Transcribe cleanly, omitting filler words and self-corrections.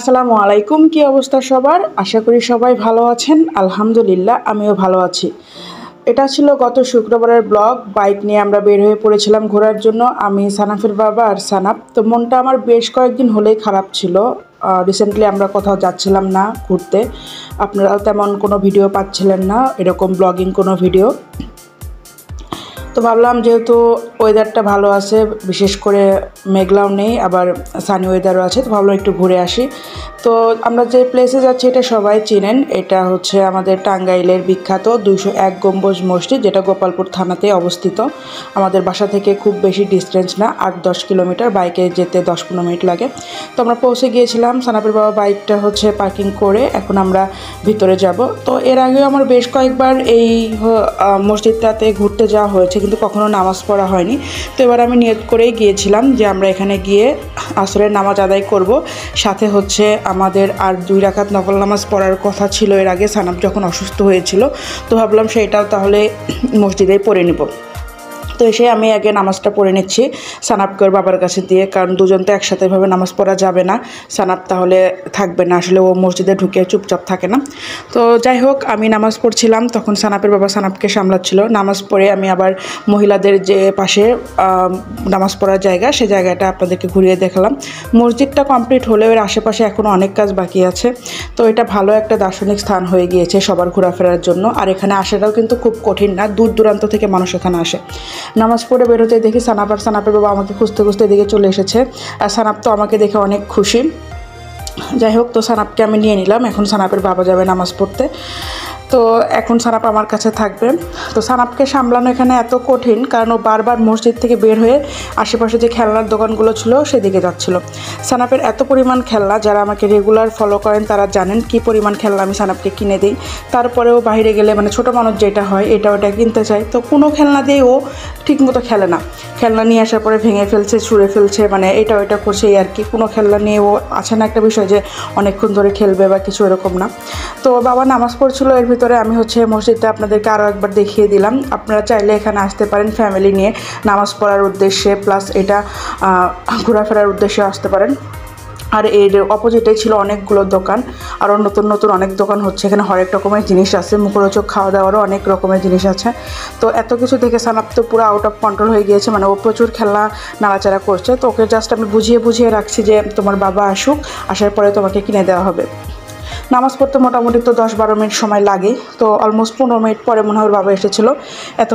আসসালামু আলাইকুম। কি অবস্থা সবার? আশা করি সবাই ভালো আছেন। আলহামদুলিল্লাহ আমিও ভালো আছি। এটা ছিল গত শুক্রবারের ব্লগ। বাইক নিয়ে আমরা বের হয়ে পড়েছিলাম ঘোরার জন্য, আমি, সানাফের বাবা আর সানাপ। তো মনটা আমার বেশ কয়েকদিন হলেই খারাপ ছিল। রিসেন্টলি আমরা কোথাও যাচ্ছিলাম না ঘুরতে, আপনারাও তেমন কোনো ভিডিও পাচ্ছিলেন না, এরকম ব্লগিং কোনো ভিডিও। তো ভাবলাম যেহেতু ওয়েদারটা ভালো আছে, বিশেষ করে মেঘলাও নেই, আবার সানি ওয়েদারও আছে, তো ভাবলাম একটু ঘুরে আসি। তো আমরা যে প্লেসে যাচ্ছি এটা সবাই চিনেন, এটা হচ্ছে আমাদের টাঙ্গাইলের বিখ্যাত 201 গম্বুজ মসজিদ, যেটা গোপালপুর থানাতে অবস্থিত। আমাদের বাসা থেকে খুব বেশি ডিস্টেন্স না, 8-10 কিলোমিটার, বাইকে যেতে 10-15 মিনিট লাগে। তো আমরা পৌঁছে গিয়েছিলাম, সানাপের বাবা বাইকটা হচ্ছে পার্কিং করে এখন আমরা ভিতরে যাব। তো এর আগেও আমার বেশ কয়েকবার এই মসজিদটাতে ঘুরতে যাওয়া হয়েছে, কিন্তু কখনো নামাজ পড়া হয়নি। তো এবার আমি নিয়ত করেই গিয়েছিলাম যে আমরা এখানে গিয়ে আসরের নামাজ আদায় করব। সাথে হচ্ছে আমাদের আর 2 রাকাত নফল নামাজ পড়ার কথা ছিল এর আগে, সানাপ যখন অসুস্থ হয়েছিল। তো ভাবলাম সেটাও তাহলে মসজিদেই পড়ে নেব। তো এসে আমি আগে নামাজটা পড়ে নিচ্ছি সানাপকে ওর বাবার কাছে দিয়ে, কারণ দুজন তো একসাথে ভাবে নামাজ পড়া যাবে না, সানাপ তাহলে থাকবে না, আসলে ও মসজিদে ঢুকে চুপচাপ থাকে না। তো যাই হোক, আমি নামাজ পড়ছিলাম, তখন সানাপের বাবা সানাপকে সামলাচ্ছিল। নামাজ পড়ে আমি আবার মহিলাদের যে পাশে নামাজ পড়ার জায়গা, সে জায়গাটা আপনাদেরকে ঘুরিয়ে দেখালাম। মসজিদটা কমপ্লিট হলেও এর আশেপাশে এখনও অনেক কাজ বাকি আছে। তো এটা ভালো একটা দার্শনিক স্থান হয়ে গিয়েছে সবার ঘোরাফেরার জন্য। আর এখানে আসাটাও কিন্তু খুব কঠিন না, দূর দূরান্ত থেকে মানুষ এখানে আসে। নামাজ পড়ে বেরোতে দেখি সানাপ আর সানাপের বাবা আমাকে খুঁজতে খুঁজতে এদিকে চলে এসেছে। আর সানাপ তো আমাকে দেখে অনেক খুশি। যাই হোক, তো সানাপকে আমি নিয়ে নিলাম, এখন সানাপের বাবা যাবে নামাজ পড়তে। তো এখন সানাপ আমার কাছে থাকবে। তো সানাপকে সামলানো এখানে এত কঠিন, কারণ ও বারবার মসজিদ থেকে বের হয়ে আশেপাশে যে খেলনার দোকানগুলো ছিল সেদিকে যাচ্ছিল। সানাপের এত পরিমাণ খেলনা, যারা আমাকে রেগুলার ফলো করেন তারা জানেন কি পরিমাণ খেলনা আমি সানাপকে কিনে দিই। তারপরেও বাইরে গেলে, মানে ছোটো মানুষ যেটা হয়, এটা ওটা কিনতে চাই, তো কোনো খেলনা দিয়ে ও ঠিকমতো খেলে না। খেলনা নিয়ে আসার পরে ভেঙে ফেলছে, ছুঁড়ে ফেলছে, মানে এটা ওইটা করছে এই আর কি। কোনো খেলনা নিয়ে ও আছে না একটা বিষয় যে অনেকক্ষণ ধরে খেলবে বা কিছু এরকম না। তো বাবা নামাজ পড়ছিল, এর ভিতরে আমি হচ্ছে মসজিদটা আপনাদেরকে আরও একবার দেখিয়ে দিলাম। আপনারা চাইলে এখানে আসতে পারেন ফ্যামিলি নিয়ে, নামাজ পড়ার উদ্দেশ্যে, প্লাস এটা ঘোরাফেরার উদ্দেশ্যে আসতে পারেন। আর এর অপোজিটে ছিল অনেকগুলো দোকান, আরও নতুন নতুন অনেক দোকান হচ্ছে। এখানে হরেক রকমের জিনিস আছে, মুখরোচক খাওয়া দাওয়ারও অনেক রকমের জিনিস আছে। তো এত কিছু দেখে সানাপ তো পুরো আউট অফ কন্ট্রোল হয়ে গিয়েছে, মানে ও প্রচুর খেলনা নাড়াচাড়া করছে। তো ওকে জাস্ট আমি বুঝিয়ে বুঝিয়ে রাখছি যে তোমার বাবা আসুক, আসার পরে তোমাকে কিনে দেওয়া হবে। নামাজ পড়তে মোটামুটি তো 10-12 মিনিট সময় লাগে। তো অলমোস্ট 15 মিনিট পরে মনে হয় ওর বাবা এসেছিলো। এত